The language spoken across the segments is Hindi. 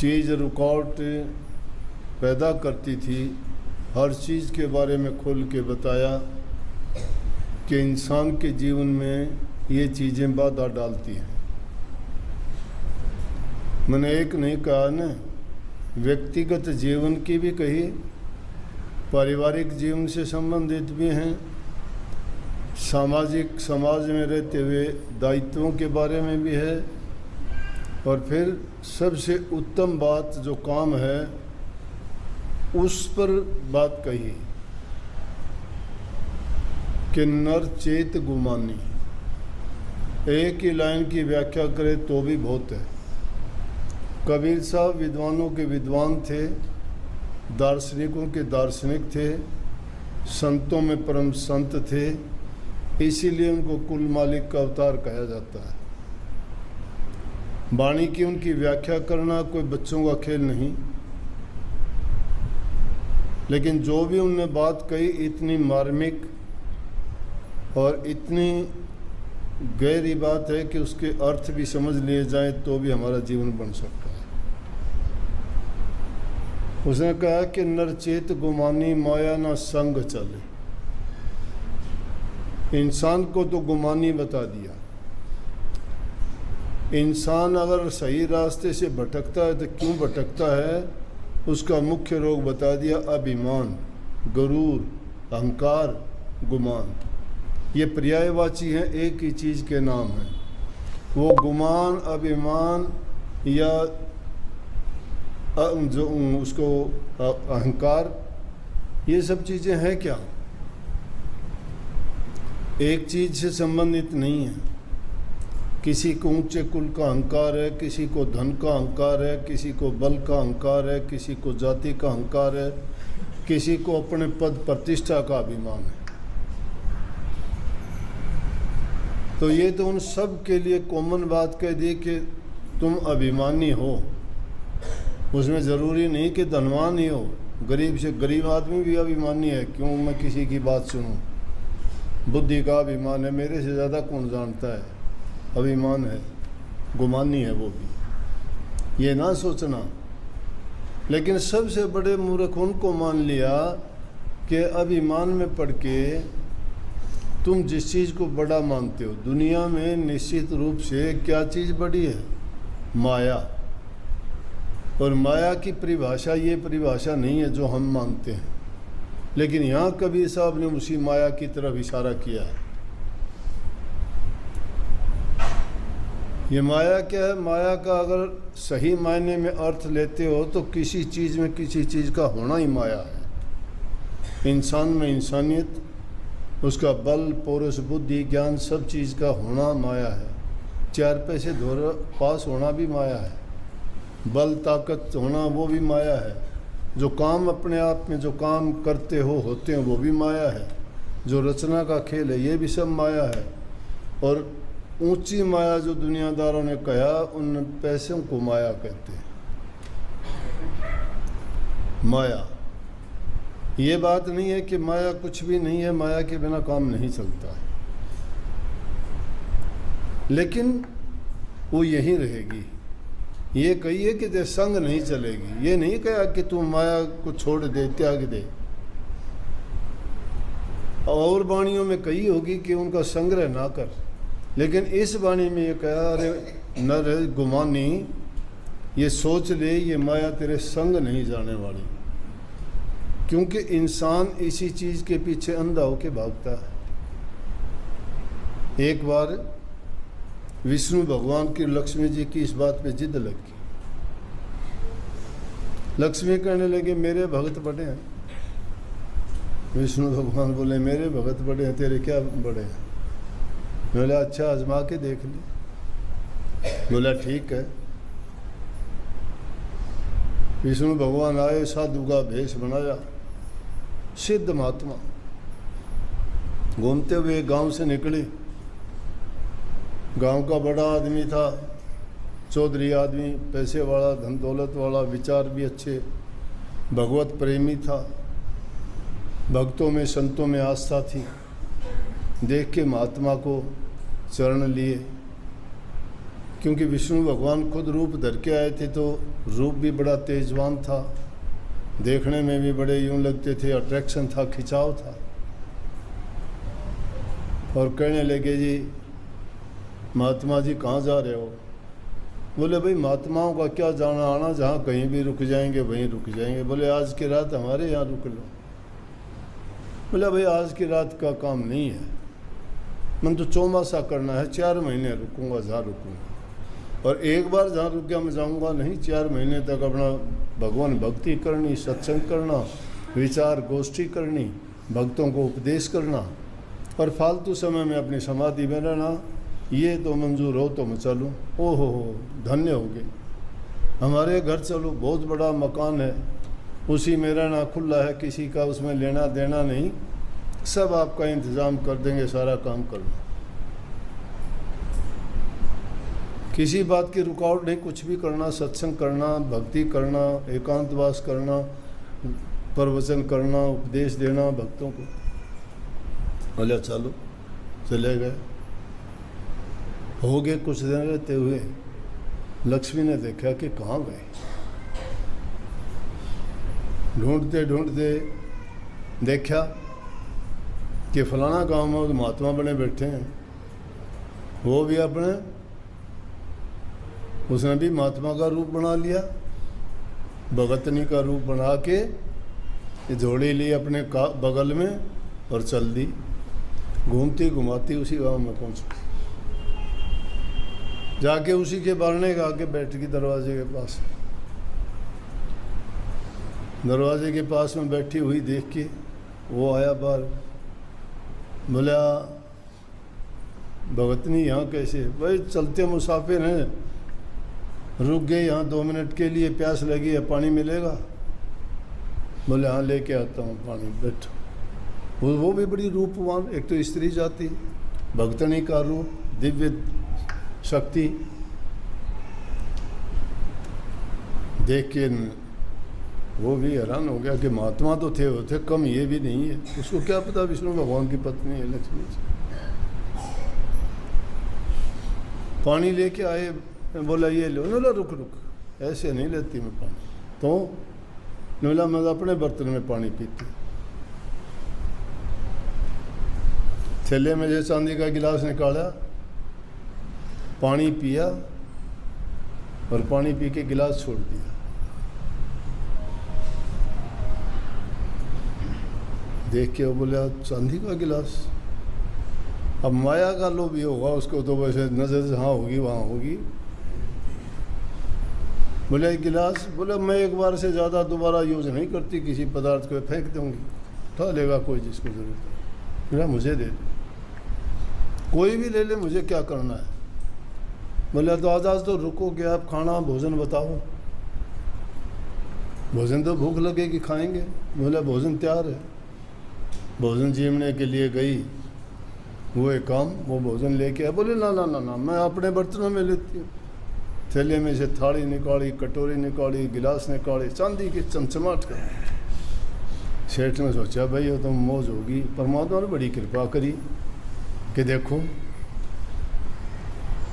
चीज़ रुकावट पैदा करती थी, हर चीज़ के बारे में खोल के बताया कि इंसान के जीवन में ये चीज़ें बाधा डालती हैं। मैंने एक नहीं कहा न, व्यक्तिगत जीवन की भी कही, पारिवारिक जीवन से संबंधित भी हैं, सामाजिक समाज में रहते हुए दायित्वों के बारे में भी है, और फिर सबसे उत्तम बात जो काम है उस पर बात कही कि नर चेत गुमानी। एक ही लाइन की व्याख्या करें तो भी बहुत है। कबीर साहब विद्वानों के विद्वान थे, दार्शनिकों के दार्शनिक थे, संतों में परम संत थे, इसीलिए उनको कुल मालिक का अवतार कहा जाता है। वाणी की उनकी व्याख्या करना कोई बच्चों का खेल नहीं, लेकिन जो भी उनने बात कही इतनी मार्मिक और इतनी गहरी बात है कि उसके अर्थ भी समझ लिए जाएं तो भी हमारा जीवन बन सकता है। उसने कहा कि नरचेत गुमानी माया ना संग चले। इंसान को तो गुमानी बता दिया। इंसान अगर सही रास्ते से भटकता है तो क्यों भटकता है, उसका मुख्य रोग बता दिया, अभिमान, गरूर, अहंकार, गुमान। ये पर्यायवाची हैं, एक ही चीज़ के नाम हैं। वो गुमान, अभिमान या जो उसको अहंकार, ये सब चीज़ें हैं क्या, एक चीज़ से संबंधित नहीं है। किसी को ऊंचे कुल का अहंकार है, किसी को धन का अहंकार है, किसी को बल का अहंकार है, किसी को जाति का अहंकार है, किसी को अपने पद प्रतिष्ठा का अभिमान है। तो ये तो उन सब के लिए कॉमन बात कह दी कि तुम अभिमानी हो। उसमें ज़रूरी नहीं कि धनवान ही हो, गरीब से गरीब आदमी भी अभिमानी है। क्यों मैं किसी की बात सुनूं? बुद्धि का अभिमान है, मेरे से ज़्यादा कौन जानता है, अभिमान है, गुमानी है वो भी, ये ना सोचना। लेकिन सबसे बड़े मूर्ख उनको मान लिया कि अभिमान में पड़ के तुम जिस चीज़ को बड़ा मानते हो, दुनिया में निश्चित रूप से क्या चीज़ बड़ी है? माया। और माया की परिभाषा ये परिभाषा नहीं है जो हम मानते हैं, लेकिन यहाँ कबीर साहब ने उसी माया की तरफ इशारा किया है। ये माया क्या है? माया का अगर सही मायने में अर्थ लेते हो तो किसी चीज़ में किसी चीज़ का होना ही माया है। इंसान में इंसानियत, उसका बल, पौरुष, बुद्धि, ज्ञान, सब चीज़ का होना माया है। चार पैसे धोर पास होना भी माया है, बल ताकत होना वो भी माया है, जो काम अपने आप में जो काम करते हो होते हैं वो भी माया है, जो रचना का खेल है ये भी सब माया है। और ऊंची माया जो दुनियादारों ने कहा, उन पैसों को माया कहते हैं। माया ये बात नहीं है कि माया कुछ भी नहीं है, माया के बिना काम नहीं चलता है, लेकिन वो यहीं रहेगी। ये कहिए कि ते संग नहीं चलेगी, ये नहीं कहा कि तू माया को छोड़ दे, त्याग दे। और वाणियों में कही होगी कि उनका संग्रह ना कर, लेकिन इस वाणी में ये कहा, अरे नर गुमानी, ये सोच ले ये माया तेरे संग नहीं जाने वाली, क्योंकि इंसान इसी चीज़ के पीछे अंधा होके भागता है। एक बार विष्णु भगवान की लक्ष्मी जी की इस बात पे जिद लगी। लक्ष्मी कहने लगे मेरे भगत बड़े हैं। विष्णु भगवान बोले मेरे भगत बड़े हैं, तेरे क्या बड़े हैं? बोला अच्छा आजमा के देख ली। बोला ठीक है। विष्णु भगवान आए, साधु का भेष बनाया, सिद्ध महात्मा, घूमते हुए गांव से निकले। गांव का बड़ा आदमी था, चौधरी आदमी, पैसे वाला, धन दौलत वाला, विचार भी अच्छे, भगवत प्रेमी था, भक्तों में संतों में आस्था थी। देख के महात्मा को चरण लिए, क्योंकि विष्णु भगवान खुद रूप धर के आए थे तो रूप भी बड़ा तेजवान था, देखने में भी बड़े यूं लगते थे, अट्रैक्शन था, खिंचाव था। और कहने लगे जी महात्मा जी कहाँ जा रहे हो? बोले भाई महात्माओं का क्या जाना आना, जहाँ कहीं भी रुक जाएंगे वहीं रुक जाएंगे। बोले आज की रात हमारे यहाँ रुक लो। बोले भाई आज की रात का काम नहीं है, मन तो चौमासा करना है, 4 महीने रुकूंगा जहाँ रुकूंगा, और एक बार जहाँ रुक गया मैं जाऊँगा नहीं। 4 महीने तक अपना भगवान भक्ति करनी, सत्संग करना, विचार गोष्ठी करनी, भक्तों को उपदेश करना, और फालतू समय में अपनी समाधि में रहना, ये तो मंजूर हो तो मैं चलूँ। ओहो हो धन्य हो गए, हमारे घर चलो, बहुत बड़ा मकान है, उसी में रहना, खुला है, किसी का उसमें लेना देना नहीं, सब आपका इंतज़ाम कर देंगे, सारा काम करना, किसी बात की रुकावट नहीं, कुछ भी करना, सत्संग करना, भक्ति करना, एकांतवास करना, प्रवचन करना, उपदेश देना भक्तों को। बोले चलो, चले गए। हो गए कुछ दिन रहते हुए, लक्ष्मी ने देखा कि कहाँ गए। ढूंढते ढूंढते देखा कि फलाना गांव में महात्मा बने बैठे हैं, वो भी अपने, उसने भी महात्मा का रूप बना लिया, भगतनी का रूप बना के जोड़ी ली अपने बगल में और चल दी, घूमती घुमाती उसी गांव में पहुंच गई। जाके उसी के बारने के आगे बैठ गई, दरवाजे के पास। दरवाजे के पास में बैठी हुई देख के वो आया बाहर। बोला भगतनी यहाँ कैसे? भाई चलते मुसाफिर हैं, रुक गए यहाँ 2 मिनट के लिए, प्यास लगी है, पानी मिलेगा? बोले हाँ लेके आता हूँ पानी, बैठो। वो भी बड़ी रूपवान, एक तो स्त्री जाति, भगतनी का रूप, दिव्य शक्ति देख के वो भी हैरान हो गया कि महात्मा तो थे, वो थे कम, ये भी नहीं है। उसको क्या पता विष्णु भगवान की पत्नी है लक्ष्मी जी। पानी लेके आए, बोला ये लो। बोला रुक रुक, ऐसे नहीं लेती मैं पानी। तो बोला मैं अपने बर्तन में पानी पीती। थैले में से चांदी का गिलास निकाला, पानी पिया और पानी पी के गिलास छोड़ दिया। देख के वो बोला चांदी का गिलास, अब माया का लोभ ये होगा उसको, तो वैसे नजर जहाँ होगी वहाँ होगी। बोले गिलास, बोले मैं एक बार से ज़्यादा दोबारा यूज़ नहीं करती, किसी पदार्थ को फेंक दूंगी, उठा लेगा कोई जिसको जरूरत है। बोला मुझे दे दे, कोई भी ले ले, मुझे क्या करना है। बोले तो आज तो रुकोगे आप, खाना भोजन बताओ। भोजन तो भूख लगेगी, खाएंगे। बोले भोजन तैयार है। भोजन जीवने के लिए गई, वो एक काम, वो भोजन लेके आया। बोले ना ना ना ना, मैं अपने बर्तनों में लेती हूँ। थैले में से थाली निकाली, कटोरी निकाली, गिलास निकाली, चांदी की चमचमाट कर। सेठ ने सोचा भाई ये तो मौज होगी। परमात्मा ने बड़ी कृपा करी कि देखो,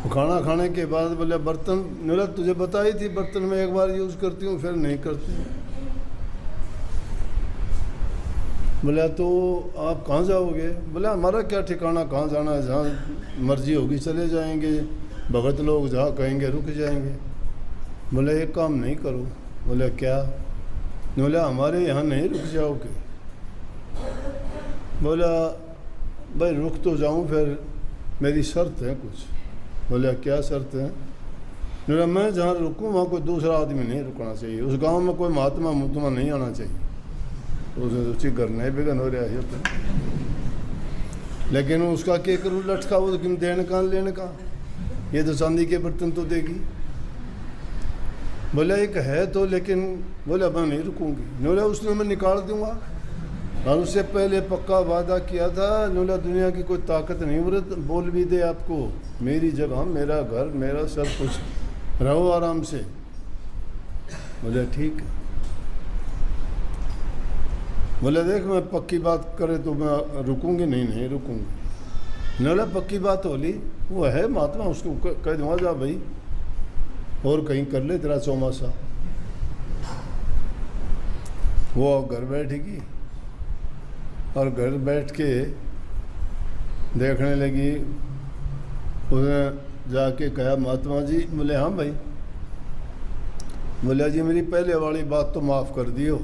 खाना खाने के बाद बोले बर्तन, बोला तुझे बताई थी बर्तन में एक बार यूज़ करती हूँ फिर नहीं करती। बोला तो आप कहाँ जाओगे? बोला हमारा क्या ठिकाना, कहाँ जाना है, जहाँ मर्जी होगी चले जाएंगे, भगत लोग जहाँ कहेंगे रुक जाएंगे। बोले एक काम नहीं करो। बोले क्या? बोला हमारे यहाँ नहीं रुक जाओगे। बोला भाई रुक तो जाऊँ, फिर मेरी शर्त है कुछ। बोला क्या शर्त है? बोला मैं जहाँ रुकूँ वहाँ कोई दूसरा आदमी नहीं रुकना चाहिए, उस गांव में कोई महात्मा मुत्मा नहीं आना चाहिए। उसने सोची करना ही बेगन हो रहा है तो। लेकिन उसका क्या करूँ, लटका वो कि देने का लेने का, ये तो चांदी के बर्तन तो देगी। बोला एक है तो, लेकिन बोला मैं नहीं रुकूंगी। बोला उसने मैं निकाल दूंगा, और उससे पहले पक्का वादा किया था। बोला दुनिया की कोई ताकत नहीं, बोल भी दे आपको, मेरी जगह, मेरा घर, मेरा सब कुछ, रहो आराम से। बोला ठीक है। बोले देख मैं पक्की बात करे तो मैं रुकूंगी नहीं, नहीं रुकूंगी। ने बोला पक्की बात होली, वो है महात्मा, उसको कह दूँगा जा भाई और कहीं कर ले तेरा चौमासा। वो घर बैठेगी और घर बैठ के देखने लगी। उसने जाके कहा महात्मा जी, बोले हाँ भाई। बोले जी मेरी पहले वाली बात तो माफ़ कर दियो,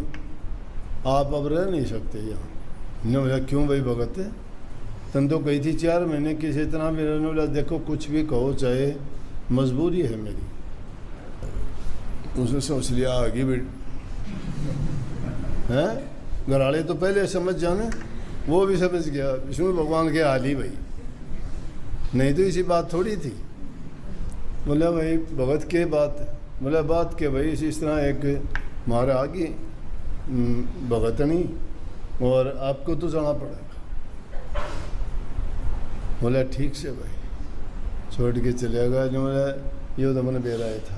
आप अब रह नहीं सकते यहाँ। ने बोला क्यों भाई भगत, तुम तो कही थी 4 महीने किसी इतना भी रहने। बोला देखो कुछ भी कहो चाहे मजबूरी है मेरी। उसने सोच लिया आगे भी हैं, घराड़े तो पहले समझ जाने, वो भी समझ गया विष्णु भगवान के हाल ही भाई, नहीं तो इसी बात थोड़ी थी। बोला भाई भगत के बात, बोला बात के भाई इस तरह एक हमारा आगे भगतनी और आपको तो जाना पड़ेगा। बोला ठीक से भाई, छोड़ के चले गया। जो बोला ये तो मैंने बेराया था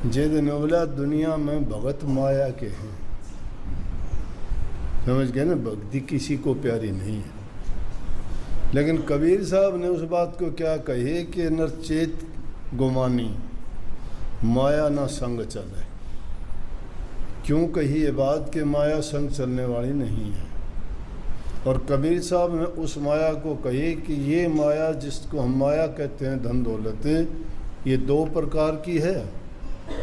जे दिन। बोला दुनिया में भगत माया के हैं, समझ गए ना, भक्ति किसी को प्यारी नहीं है। लेकिन कबीर साहब ने उस बात को क्या कहे कि नरचेत गुमानी माया ना संग चले। क्यों कही ये बात कि माया संग चलने वाली नहीं है। और कबीर साहब ने उस माया को कहे कि ये माया जिसको हम माया कहते हैं धन दौलत, ये 2 प्रकार की है।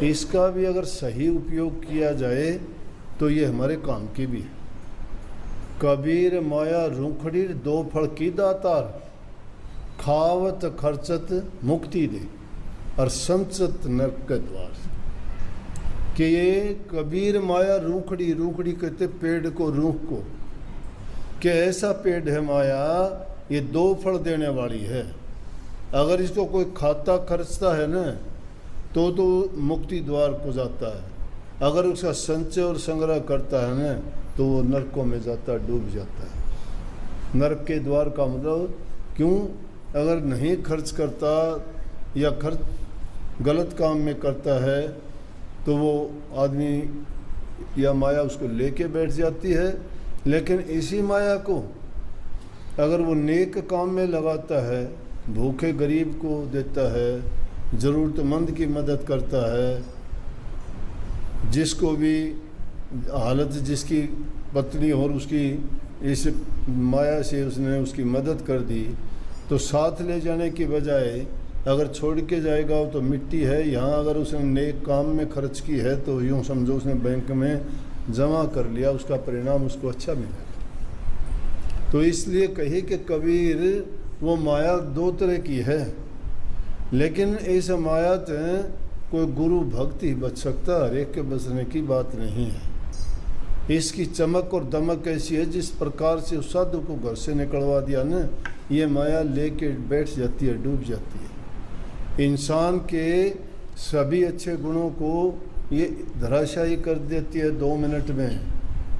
इसका भी अगर सही उपयोग किया जाए तो ये हमारे काम की भी है। कबीर माया रूखड़ी 2 फल की दातार, खावत खर्चत मुक्ति दे और संचत नरक के द्वार। कि ये कबीर माया रूखड़ी, रूखड़ी कहते पेड़ को, रूख को, कि ऐसा पेड़ है माया, ये 2 फल देने वाली है। अगर इसको कोई खाता खर्चता है ना तो मुक्ति द्वार को जाता है। अगर उसका संचय और संग्रह करता है ना तो वो नरकों में जाता है, डूब जाता है। नरक के द्वार का मतलब क्यों, अगर नहीं खर्च करता या खर्च गलत काम में करता है तो वो आदमी या माया उसको लेके बैठ जाती है। लेकिन इसी माया को अगर वो नेक काम में लगाता है, भूखे गरीब को देता है, ज़रूरतमंद की मदद करता है, जिसको भी हालत जिसकी पत्नी और उसकी इस माया से उसने उसकी मदद कर दी, तो साथ ले जाने की बजाय अगर छोड़ के जाएगा तो मिट्टी है। यहाँ अगर उसने नेक काम में खर्च की है तो यूँ समझो उसने बैंक में जमा कर लिया, उसका परिणाम उसको अच्छा मिलेगा। तो इसलिए कही कि कबीर वो माया 2 तरह की है, लेकिन इस माया से कोई गुरु भक्त ही बच सकता, हर एक के बचने की बात नहीं है। इसकी चमक और दमक ऐसी है, जिस प्रकार से उस साधु को घर से निकलवा दिया ना, ये माया लेके बैठ जाती है, डूब जाती है। इंसान के सभी अच्छे गुणों को ये धराशायी कर देती है 2 मिनट में,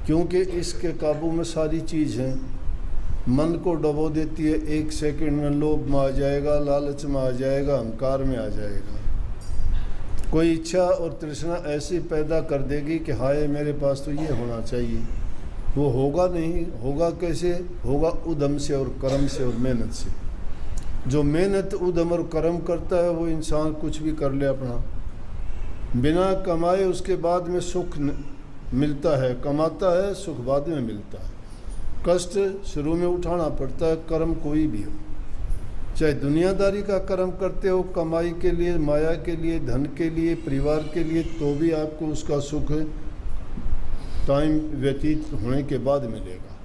क्योंकि इसके काबू में सारी चीज़ हैं। मन को डबो देती है, 1 सेकंड में लोभ में आ जाएगा, लालच में आ जाएगा, अहंकार में आ जाएगा। कोई इच्छा और तृष्णा ऐसी पैदा कर देगी कि हाय मेरे पास तो ये होना चाहिए, वो होगा नहीं। होगा कैसे? होगा उद्यम से और कर्म से और मेहनत से। जो मेहनत उद्यम और कर्म करता है वो इंसान कुछ भी कर ले अपना, बिना कमाए उसके बाद में सुख मिलता है, कमाता है सुख बाद में मिलता है। कष्ट शुरू में उठाना पड़ता है, कर्म कोई भी हो, चाहे दुनियादारी का कर्म करते हो, कमाई के लिए, माया के लिए, धन के लिए, परिवार के लिए, तो भी आपको उसका सुख टाइम व्यतीत होने के बाद मिलेगा।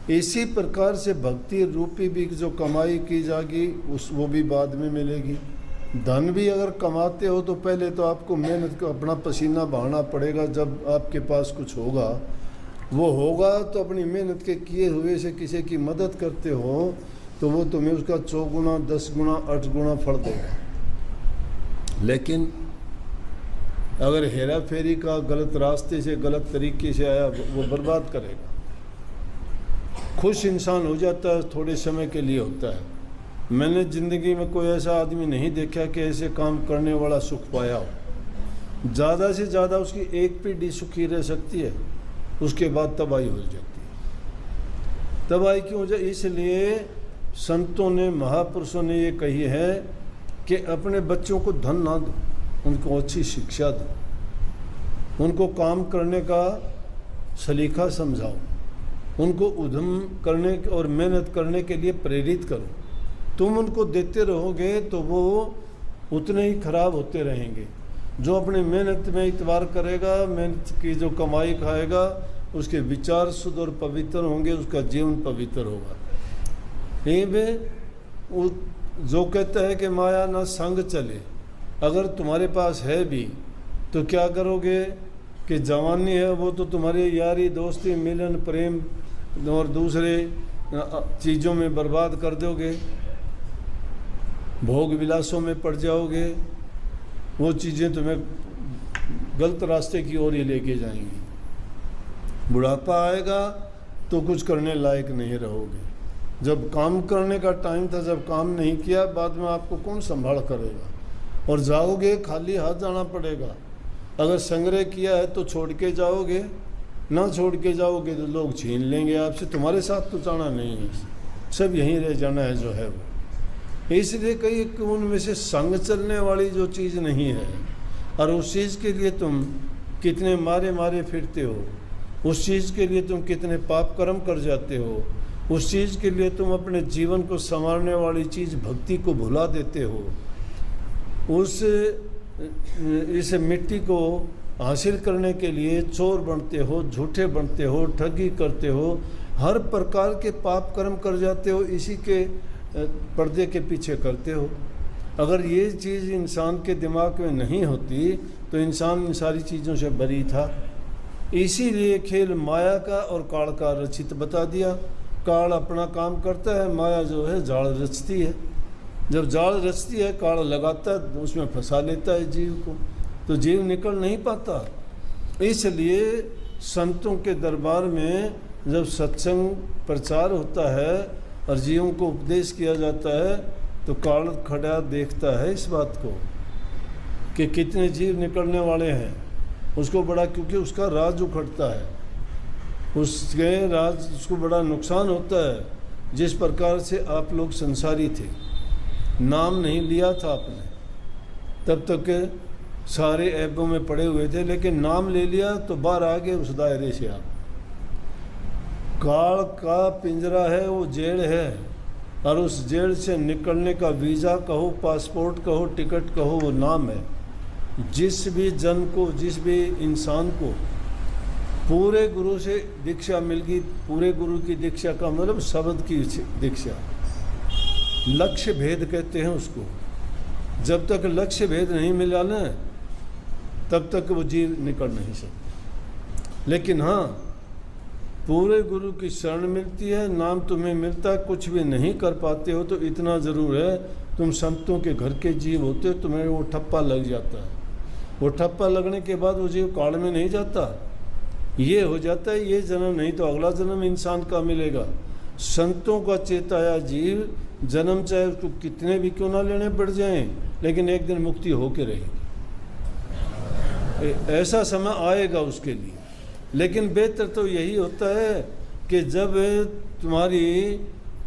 इसी प्रकार से भक्ति रूपी भी जो कमाई की जाएगी वो भी बाद में मिलेगी। धन भी अगर कमाते हो तो पहले तो आपको मेहनत का अपना पसीना बहाना पड़ेगा। जब आपके पास कुछ होगा, वो होगा तो अपनी मेहनत के किए हुए से किसी की मदद करते हो तो वो तुम्हें उसका 4 गुना, 10 गुना, 8 गुना फल देगा। लेकिन अगर हेरा फेरी का गलत रास्ते से, गलत तरीके से आया, वो बर्बाद करेगा। खुश इंसान हो जाता है, थोड़े समय के लिए होता है। मैंने ज़िंदगी में कोई ऐसा आदमी नहीं देखा कि ऐसे काम करने वाला सुख पाया हो। ज़्यादा से ज़्यादा उसकी 1 पीढ़ी सुखी रह सकती है, उसके बाद तबाही हो जाती है। तबाही क्यों हो जाए? इसलिए संतों ने, महापुरुषों ने ये कही है कि अपने बच्चों को धन ना दो, उनको अच्छी शिक्षा दो, उनको काम करने का सलीका समझाओ, उनको उद्यम करने और मेहनत करने के लिए प्रेरित करो। तुम उनको देते रहोगे तो वो उतने ही खराब होते रहेंगे। जो अपनी मेहनत में इतबार करेगा, मेहनत की जो कमाई खाएगा, उसके विचार शुद्ध और पवित्र होंगे, उसका जीवन पवित्र होगा। यहीं पे जो कहता है कि माया ना संग चले, अगर तुम्हारे पास है भी तो क्या करोगे कि जवानी है वो तो तुम्हारी यारी दोस्ती मिलन प्रेम और दूसरे चीज़ों में बर्बाद कर दोगे, भोग विलासों में पड़ जाओगे, वो चीज़ें तुम्हें गलत रास्ते की ओर ही लेके जाएंगी। बुढ़ापा आएगा तो कुछ करने लायक नहीं रहोगे। जब काम करने का टाइम था, जब काम नहीं किया, बाद में आपको कौन संभाल करेगा? और जाओगे खाली हाथ जाना पड़ेगा। अगर संग्रह किया है तो छोड़ के जाओगे, ना छोड़ के जाओगे तो लोग छीन लेंगे आपसे। तुम्हारे साथ तो जाना नहीं है, सब यहीं रह जाना है जो है वो। इसलिए कई उनमें से संग चलने वाली जो चीज़ नहीं है, और उस चीज़ के लिए तुम कितने मारे मारे फिरते हो, उस चीज़ के लिए तुम कितने पाप कर्म कर जाते हो, उस चीज़ के लिए तुम अपने जीवन को संवारने वाली चीज़ भक्ति को भुला देते हो, इस मिट्टी को हासिल करने के लिए चोर बनते हो, झूठे बनते हो, ठगी करते हो, हर प्रकार के पाप कर्म कर जाते हो, इसी के पर्दे के पीछे करते हो। अगर ये चीज़ इंसान के दिमाग में नहीं होती तो इंसान इन सारी चीज़ों से बरी था। इसीलिए खेल माया का और काल का रचित बता दिया। काल अपना काम करता है, माया जो है जाल रचती है। जब जाल रचती है, काल लगाता है, उसमें फंसा लेता है जीव को, तो जीव निकल नहीं पाता। इसलिए संतों के दरबार में जब सत्संग प्रचार होता है और जीवों को उपदेश किया जाता है तो काल खड़ा देखता है इस बात को कि कितने जीव निकलने वाले हैं, उसको बड़ा, क्योंकि उसका राज उखड़ता है, उसके राज, उसको बड़ा नुकसान होता है। जिस प्रकार से आप लोग संसारी थे, नाम नहीं लिया था आपने, तब तक सारे ऐबों में पड़े हुए थे, लेकिन नाम ले लिया तो बाहर आ गए उस दायरे से आप। काल का पिंजरा है, वो जेल है, और उस जेल से निकलने का वीज़ा कहो, पासपोर्ट कहो, टिकट कहो, वो नाम है। जिस भी जन को, जिस भी इंसान को पूरे गुरु से दीक्षा मिल गई, पूरे गुरु की दीक्षा का मतलब शब्द की दीक्षा, लक्ष्य भेद कहते हैं उसको। जब तक लक्ष्य भेद नहीं मिला ना, तब तक वो जीव निकल नहीं सकता। लेकिन हाँ, पूरे गुरु की शरण मिलती है, नाम तुम्हें मिलता है, कुछ भी नहीं कर पाते हो तो इतना ज़रूर है, तुम संतों के घर के जीव होते हो, तुम्हें वो ठप्पा लग जाता है। वो ठप्पा लगने के बाद वो जीव काल में नहीं जाता, ये हो जाता है ये जन्म नहीं तो अगला जन्म इंसान का मिलेगा। संतों का चेताया जीव जन्म चाहे उसको कितने भी क्यों ना लेने पड़ जाएं, लेकिन एक दिन मुक्ति होके रहेगी। ऐसा समय आएगा उसके लिए। लेकिन बेहतर तो यही होता है कि जब तुम्हारी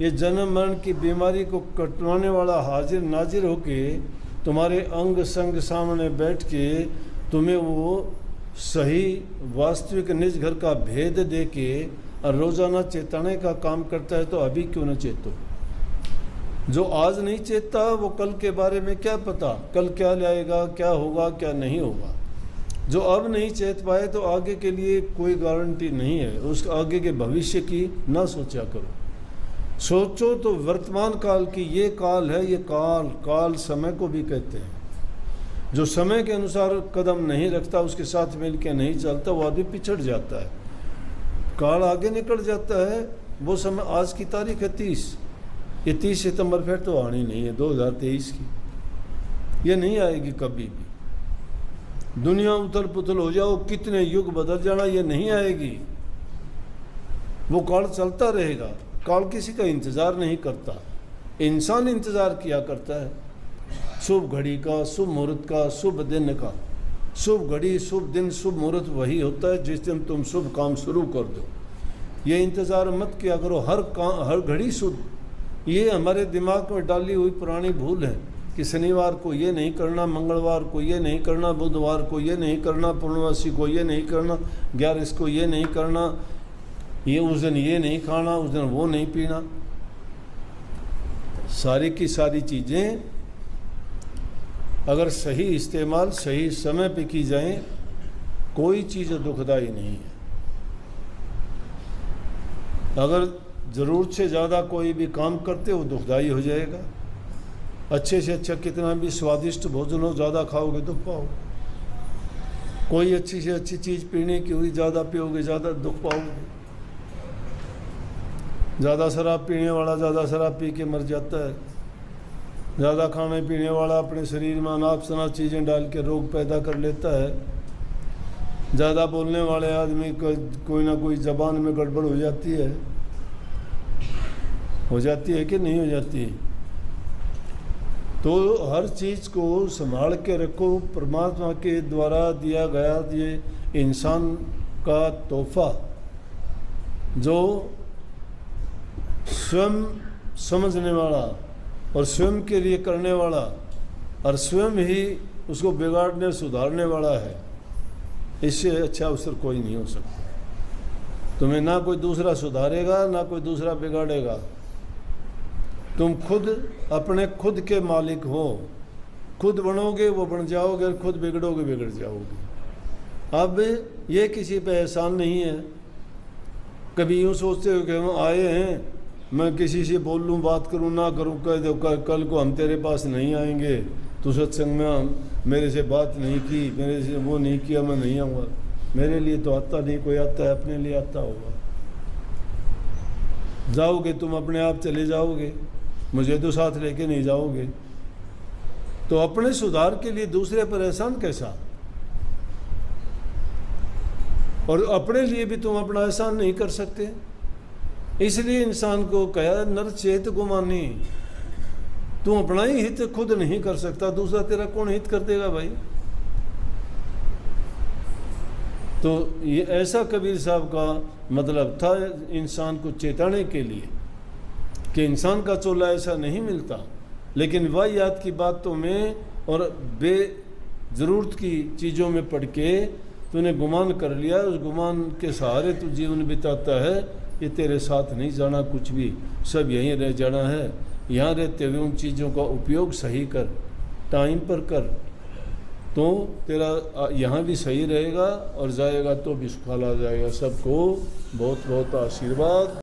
ये जन्म मरण की बीमारी को कटवाने वाला हाजिर नाजिर होके तुम्हारे अंग संग सामने बैठ के तुम्हें वो सही वास्तविक निज घर का भेद दे के और रोज़ाना चेताने का काम करता है, तो अभी क्यों न चेतो। जो आज नहीं चेतता वो कल के बारे में क्या पता, कल क्या लाएगा, क्या होगा, क्या नहीं होगा। जो अब नहीं चेत पाए तो आगे के लिए कोई गारंटी नहीं है, उस आगे के भविष्य की ना सोचा करो। सोचो तो वर्तमान काल की, ये काल है, ये काल, काल समय को भी कहते हैं। जो समय के अनुसार कदम नहीं रखता, उसके साथ मिल के नहीं चलता, वो आदमी पिछड़ जाता है, काल आगे निकल जाता है। वो समय आज की तारीख है 30, ये 30 सितंबर फिर तो आनी नहीं है 2023 की, ये नहीं आएगी कभी भी। दुनिया उथल पुथल हो जाओ, कितने युग बदल जाना, ये नहीं आएगी। वो काल चलता रहेगा, काल किसी का इंतज़ार नहीं करता, इंसान इंतज़ार किया करता है। शुभ घड़ी का, शुभ मुहूर्त का, शुभ दिन का। शुभ घड़ी, शुभ दिन, शुभ मुहूर्त वही होता है जिस दिन तुम शुभ काम शुरू कर दो। ये इंतज़ार मत किया करो हर घड़ी शुद्ध। ये हमारे दिमाग में डाली हुई पुरानी भूल है कि शनिवार को ये नहीं करना, मंगलवार को ये नहीं करना, बुधवार को ये नहीं करना, पूर्णवासी को ये नहीं करना, 11 को ये नहीं करना, ये उस दिन ये नहीं खाना, उस दिन वो नहीं पीना। सारी की सारी चीज़ें अगर सही इस्तेमाल सही समय पे की जाए, कोई चीज़ दुखदाई नहीं है। अगर ज़रूरत से ज़्यादा कोई भी काम करते वो दुखदाई हो जाएगा। अच्छे से अच्छा कितना भी स्वादिष्ट भोजन हो, ज़्यादा खाओगे दुख पाओगे। कोई अच्छी से अच्छी चीज़ पीने की हुई, ज़्यादा पियोगे ज़्यादा दुख पाओगे। ज़्यादा शराब पीने वाला ज़्यादा शराब पी के मर जाता है। ज़्यादा खाने पीने वाला अपने शरीर में अनाप शनाप चीज़ें डाल के रोग पैदा कर लेता है। ज़्यादा बोलने वाले आदमी को कोई ना कोई ज़बान में गड़बड़ हो जाती है कि नहीं हो जाती है। तो हर चीज़ को संभाल के रखो। परमात्मा के द्वारा दिया गया ये इंसान का तोहफा, जो स्वयं समझने वाला और स्वयं के लिए करने वाला और स्वयं ही उसको बिगाड़ने सुधारने वाला है, इससे अच्छा अवसर कोई नहीं हो सकता। तुम्हें ना कोई दूसरा सुधारेगा ना कोई दूसरा बिगाड़ेगा। तुम खुद अपने खुद के मालिक हो। खुद बनोगे वो बन जाओगे, और खुद बिगड़ोगे बिगड़ जाओगे। अब ये किसी पे एहसान नहीं है। कभी यूँ सोचते हो कि हम आए हैं, मैं किसी से बोल लूँ, बात करूँ ना करूँ, कह दो कल को हम तेरे पास नहीं आएंगे, तो सत्संग में मेरे से बात नहीं की, मेरे से वो नहीं किया, मैं नहीं आऊँगा। मेरे लिए तो आता नहीं, कोई आता है अपने लिए आता होगा। जाओगे तुम अपने आप चले जाओगे, मुझे तो साथ लेके नहीं जाओगे। तो अपने सुधार के लिए दूसरे पर एहसान कैसा? और अपने लिए भी तुम अपना एहसान नहीं कर सकते। इसलिए इंसान को कहा नर चेत गुमानी। तुम अपना ही हित खुद नहीं कर सकता, दूसरा तेरा कौन हित कर देगा भाई? तो ये ऐसा कबीर साहब का मतलब था इंसान को चेताने के लिए कि इंसान का चोला ऐसा नहीं मिलता। लेकिन वह याद की बातों में और बेजरूरत की चीज़ों में पड़ के तूने गुमान कर लिया, उस गुमान के सहारे तू जीवन बिताता है। ये तेरे साथ नहीं जाना, कुछ भी सब यहीं रह जाना है। यहाँ रहते हुए उन चीज़ों का उपयोग सही कर, टाइम पर कर, तो तेरा यहाँ भी सही रहेगा और जाएगा तो भी सुखाला जाएगा। सबको बहुत बहुत आशीर्वाद।